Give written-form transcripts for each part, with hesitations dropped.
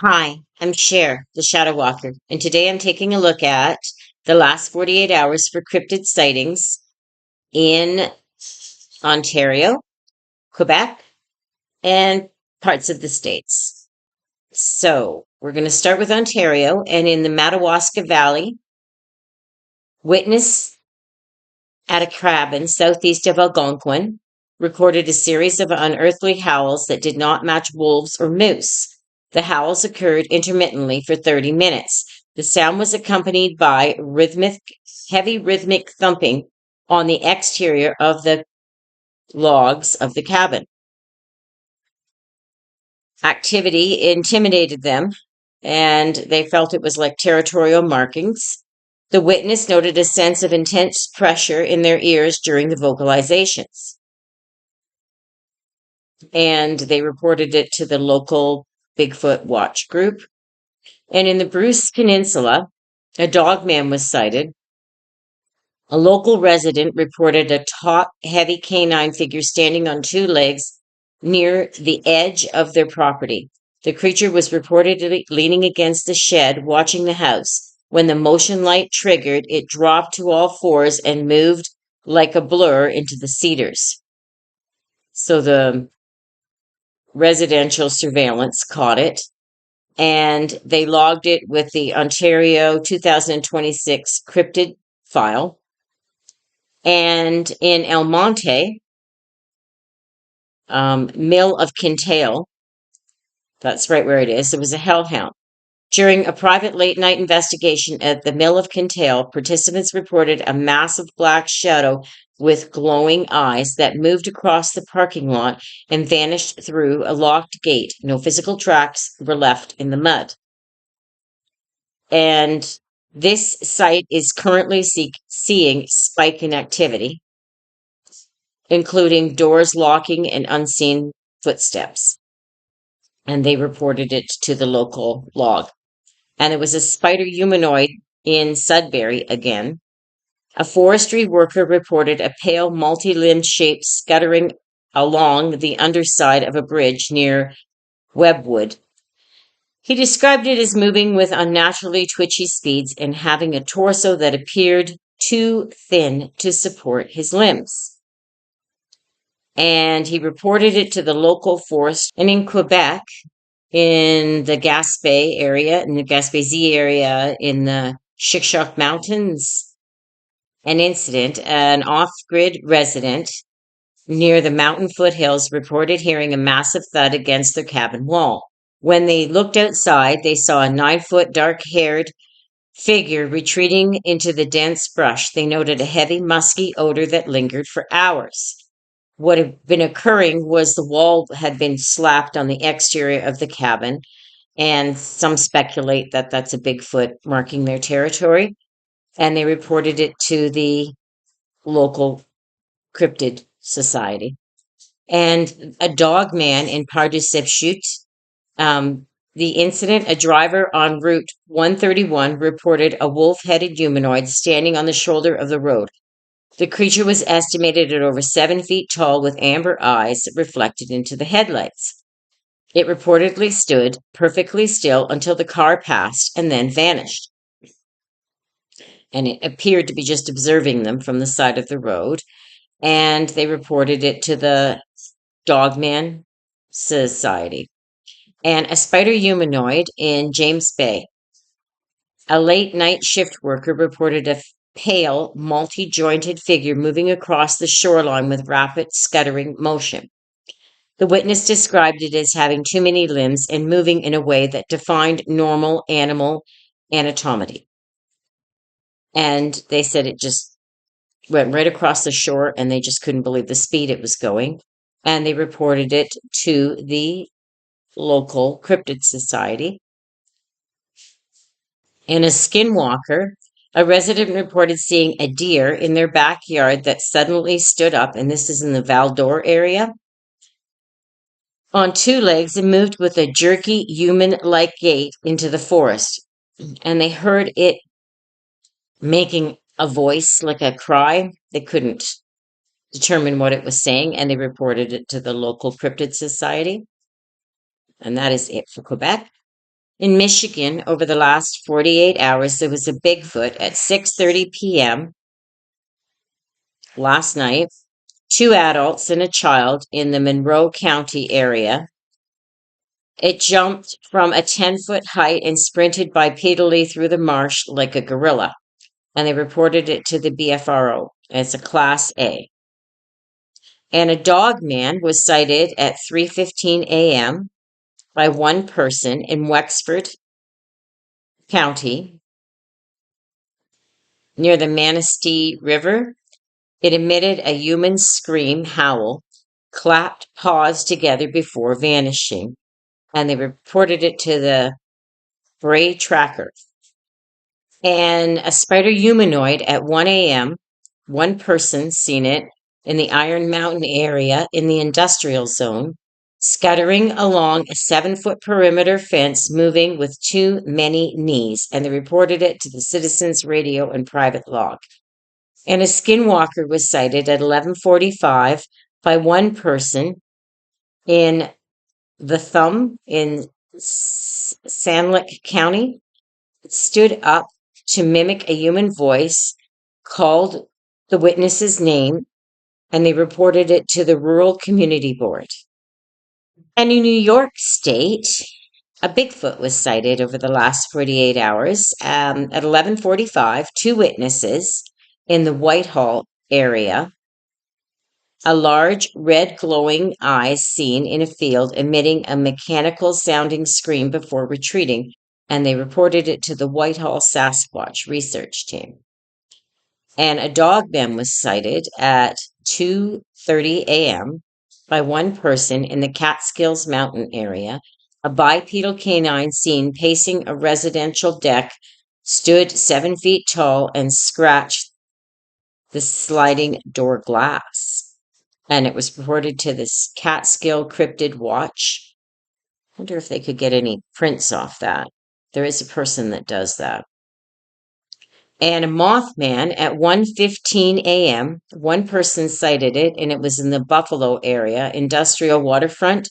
Hi, I'm Cher, the Shadow Walker, and today I'm taking a look at the last 48 hours for cryptid sightings in Ontario, Quebec, and parts of the States. So we're going to start with Ontario, and in the Madawaska Valley, witness at a cabin southeast of Algonquin recorded a series of unearthly howls that did not match wolves or moose. The howls occurred intermittently for 30 minutes. The sound was accompanied by heavy rhythmic thumping on the exterior of the logs of the cabin. Activity intimidated them, and they felt it was like territorial markings. The witness noted a sense of intense pressure in their ears during the vocalizations, and they reported it to the local Bigfoot watch group. And in the Bruce Peninsula, a dog man was sighted. A local resident reported a top heavy canine figure standing on two legs near the edge of their property. The creature was reportedly leaning against the shed, watching the house. When the motion light triggered, it dropped to all fours and moved like a blur into the cedars. So the residential surveillance caught it, and they logged it with the Ontario 2026 Cryptid file. And in El Monte, Mill of Kintail, that's right where it is, it was a hellhound. During a private late night investigation at the Mill of Kintail, participants reported a massive black shadow with glowing eyes that moved across the parking lot and vanished through a locked gate. No physical tracks were left in the mud. And this site is currently seeing spike in activity, including doors locking and unseen footsteps. And they reported it to the local log. And it was a spider humanoid in Sudbury again. A forestry worker reported a pale, multi-limbed shape scuttering along the underside of a bridge near Webwood. He described it as moving with unnaturally twitchy speeds and having a torso that appeared too thin to support his limbs. And he reported it to the local forest. And in Quebec, in the Gaspé area, in the Gaspésie area, in the Chic Mountains, an incident, an off-grid resident near the mountain foothills reported hearing a massive thud against their cabin wall. When they looked outside, they saw a 9-foot dark-haired figure retreating into the dense brush. They noted a heavy, musky odor that lingered for hours. What had been occurring was the wall had been slapped on the exterior of the cabin, and some speculate that that's a Bigfoot marking their territory. And they reported it to the local Cryptid Society. And a dog man in Pardusipchut, the incident, a driver on Route 131 reported a wolf-headed humanoid standing on the shoulder of the road. The creature was estimated at over 7 feet tall with amber eyes that reflected into the headlights. It reportedly stood perfectly still until the car passed and then vanished. And it appeared to be just observing them from the side of the road. And they reported it to the Dogman Society. And a spider humanoid in James Bay. A late night shift worker reported a pale, multi-jointed figure moving across the shoreline with rapid, scuttering motion. The witness described it as having too many limbs and moving in a way that defied normal animal anatomy. And they said it just went right across the shore and they just couldn't believe the speed it was going. And they reported it to the local Cryptid Society. In a skinwalker, a resident reported seeing a deer in their backyard that suddenly stood up, and this is in the Val d'Or area, on two legs and moved with a jerky, human-like gait into the forest. And they heard it making a voice like a cry. They couldn't determine what it was saying, and they reported it to the local Cryptid Society. And that is it for Quebec. In Michigan, over the last 48 hours, there was a Bigfoot at 6:30 p.m. last night. Two adults and a child in the Monroe County area. It jumped from a 10-foot height and sprinted bipedally through the marsh like a gorilla, and they reported it to the BFRO. It's a Class A. And a dog man was sighted at 3:15 a.m. by one person in Wexford County near the Manistee River. It emitted a human scream howl, clapped paws together before vanishing, and they reported it to the Bray Tracker. And a spider humanoid at 1 a.m., one person seen it in the Iron Mountain area in the industrial zone, scuttering along a 7-foot perimeter fence, moving with too many knees, and they reported it to the Citizens Radio and private log. And a skinwalker was sighted at 11:45 by one person in the Thumb in Sanilac County. It stood up to mimic a human voice, called the witness's name, and they reported it to the Rural Community Board. And in New York State, a Bigfoot was sighted over the last 48 hours. At 11:45, two witnesses in the Whitehall area. A large red glowing eye seen in a field emitting a mechanical sounding scream before retreating, and they reported it to the Whitehall Sasquatch research team. And a dog man was sighted at 2:30 a.m. by one person in the Catskills Mountain area. A bipedal canine seen pacing a residential deck, stood 7 feet tall and scratched the sliding door glass. And it was reported to this Catskill Cryptid Watch. I wonder if they could get any prints off that. There is a person that does that. And a Mothman at 1:15 a.m. One person sighted it, and it was in the Buffalo area, industrial waterfront.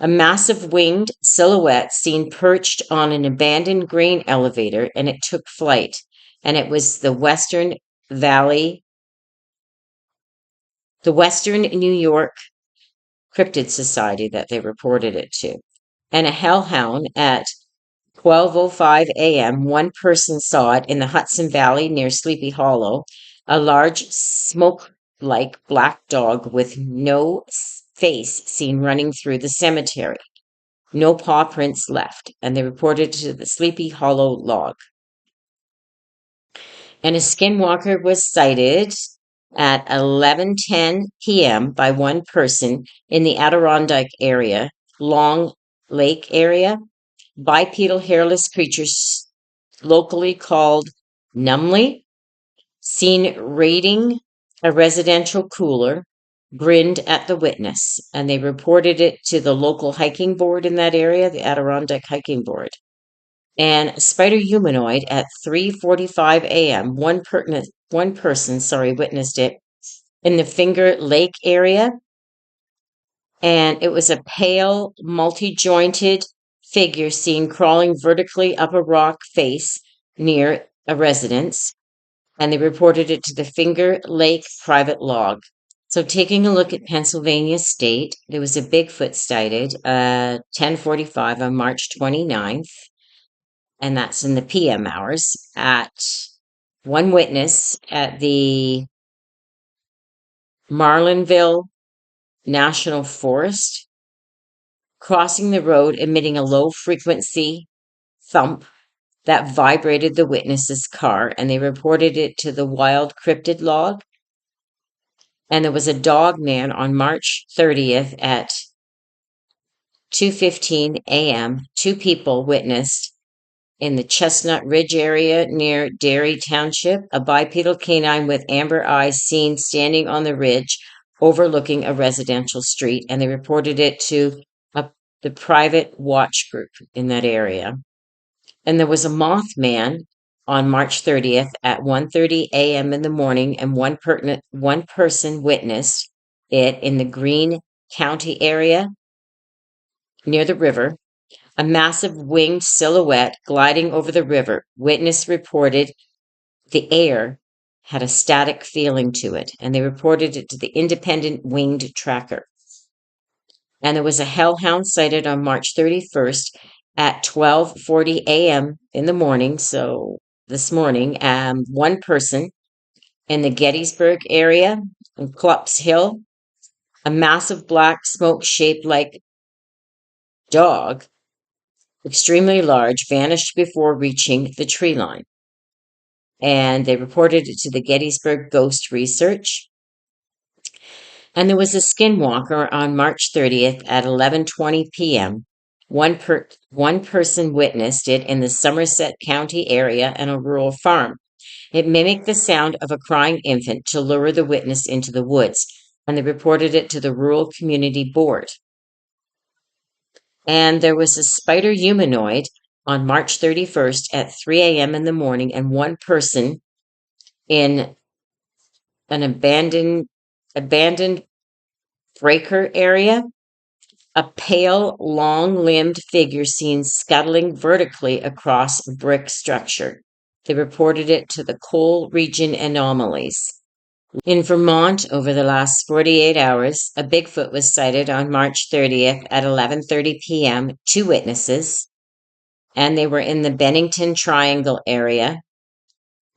A massive winged silhouette seen perched on an abandoned grain elevator, and it took flight. And it was the Western New York Cryptid Society that they reported it to. And a hellhound at 12:05 a.m., one person saw it in the Hudson Valley near Sleepy Hollow. A large smoke-like black dog with no face seen running through the cemetery. No paw prints left, and they reported to the Sleepy Hollow log. And a skinwalker was sighted at 11:10 p.m. by one person in the Adirondack area, Long Lake area. Bipedal hairless creatures, locally called Numley, seen raiding a residential cooler, grinned at the witness, and they reported it to the local hiking board in that area, the Adirondack Hiking Board. And a spider humanoid at 3:45 a.m. One person, witnessed it in the Finger Lake area, and it was a pale, multi-jointed figure seen crawling vertically up a rock face near a residence, and they reported it to the Finger Lake private log. So taking a look at Pennsylvania State, there was a Bigfoot sighted 10:45 on March 29th, and that's in the PM hours, at one witness at the Marlinville National Forest, crossing the road, emitting a low frequency thump that vibrated the witness's car, and they reported it to the Wild Cryptid log. And there was a dog man on March 30th at 2:15 a.m. Two people witnessed in the Chestnut Ridge area near Derry Township, a bipedal canine with amber eyes seen standing on the ridge overlooking a residential street, and they reported it to the private watch group in that area. And there was a Mothman on March 30th at 1:30 a.m. in the morning, and one person witnessed it in the Greene County area near the river. A massive winged silhouette gliding over the river. Witness reported the air had a static feeling to it, and they reported it to the independent winged tracker. And there was a hellhound sighted on March 31st at 12:40 a.m. in the morning, so this morning, one person in the Gettysburg area in Clupps Hill, a massive black smoke-shaped like dog, extremely large, vanished before reaching the tree line. And they reported it to the Gettysburg Ghost Research. And there was a skinwalker on March 30th at 11:20 p.m. One person witnessed it in the Somerset County area and a rural farm. It mimicked the sound of a crying infant to lure the witness into the woods, and they reported it to the Rural Community Board. And there was a spider humanoid on March 31st at 3 a.m. in the morning, and one person in an abandoned breaker area, a pale, long-limbed figure seen scuttling vertically across a brick structure. They reported it to the Coal Region Anomalies. In Vermont, over the last 48 hours, a Bigfoot was sighted on March 30th at 11:30 p.m. Two witnesses, and they were in the Bennington Triangle area.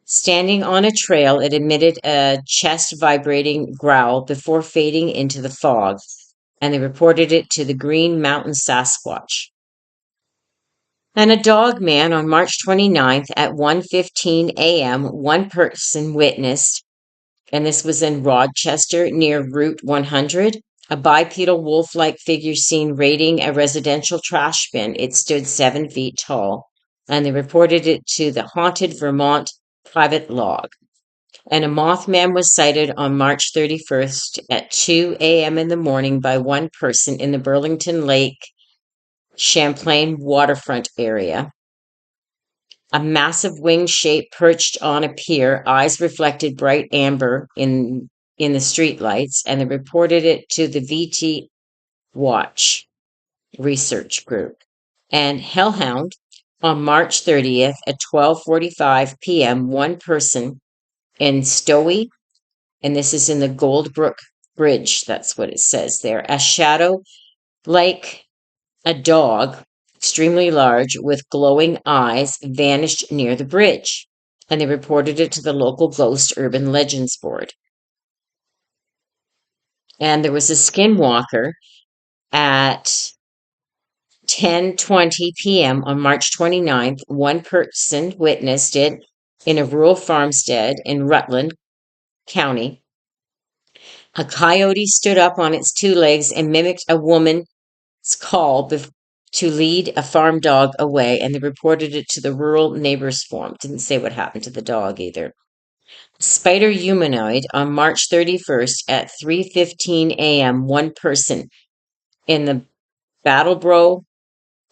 Standing on a trail, it emitted a chest-vibrating growl before fading into the fog, and they reported it to the Green Mountain Sasquatch. And a dog man on March 29th at 1:15 a.m., one person witnessed, and this was in Rochester near Route 100, a bipedal wolf-like figure seen raiding a residential trash bin. It stood 7 feet tall, and they reported it to the Haunted Vermont Private Log. And a Mothman was sighted on March 31st at 2 a.m. in the morning by one person in the Burlington Lake Champlain waterfront area. A massive winged shape perched on a pier, eyes reflected bright amber in the streetlights, and they reported it to the VT Watch research group. And Hellhound on March 30th at 12:45 p.m., one person in Stowey, and this is in the Goldbrook Bridge, that's what it says there, a shadow like a dog, extremely large, with glowing eyes, vanished near the bridge, and they reported it to the local Ghost Urban Legends Board. And there was a skinwalker at 10:20 p.m. on March 29th. One person witnessed it in a rural farmstead in Rutland County. A coyote stood up on its two legs and mimicked a woman's call to lead a farm dog away, and they reported it to the Rural Neighbors Forum. Didn't say what happened to the dog either. Spider humanoid on March 31st at 3:15 a.m. One person in the Battleboro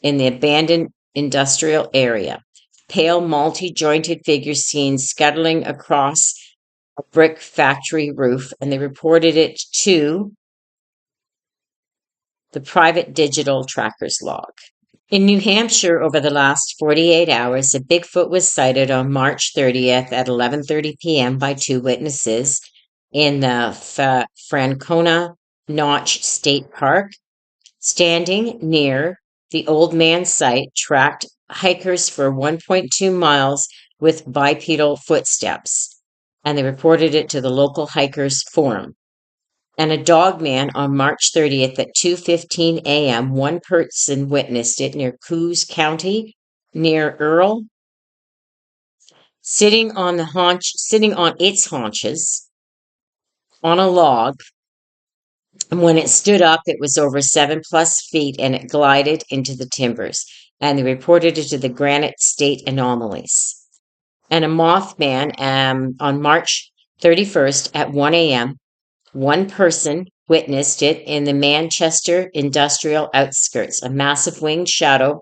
in the abandoned industrial area. Pale, multi-jointed figure seen scuttling across a brick factory roof, and they reported it to the private digital trackers log. In New Hampshire, over the last 48 hours, a Bigfoot was sighted on March 30th at 11:30 p.m. by two witnesses in the Francona Notch State Park. Standing near the Old Man site, tracked hikers for 1.2 miles with bipedal footsteps, and they reported it to the local hikers forum. And a dog man on March 30th at 2:15 a.m., one person witnessed it near Coos County, near Earl, sitting on its haunches on a log. And when it stood up, it was over 7+ feet, and it glided into the timbers. And they reported it to the Granite State Anomalies. And a Mothman on March 31st at 1 a.m., one person witnessed it in the Manchester industrial outskirts. A massive winged shadow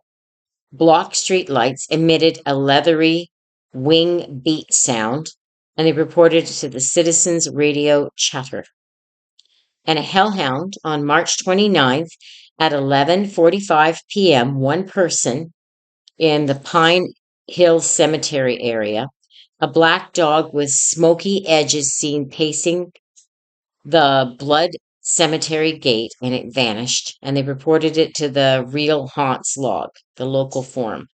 blocked street lights, emitted a leathery wing beat sound, and they reported it to the Citizens Radio Chatter. And a hellhound on March 29th At 11:45 p.m., one person in the Pine Hill Cemetery area, a black dog with smoky edges seen pacing the Blood Cemetery gate, and it vanished. And they reported it to the Real Haunts log, the local forum.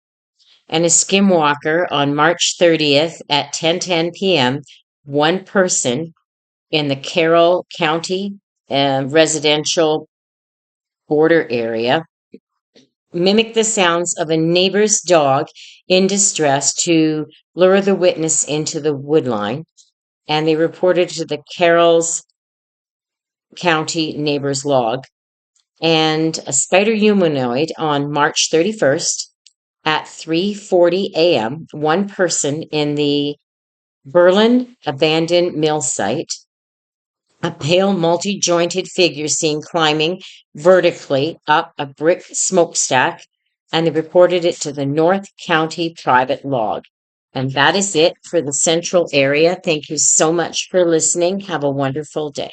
And a skinwalker on March 30th at 10:10 p.m., one person in the Carroll County residential border area mimicked the sounds of a neighbor's dog in distress to lure the witness into the woodline. And they reported to the Carroll's County neighbor's log. And a spider humanoid on March 31st at 3:40 a.m., one person in the Berlin abandoned mill site, a pale multi-jointed figure seen climbing vertically up a brick smokestack, and they reported it to the North County private log. And that is it for the central area. Thank you so much for listening. Have a wonderful day.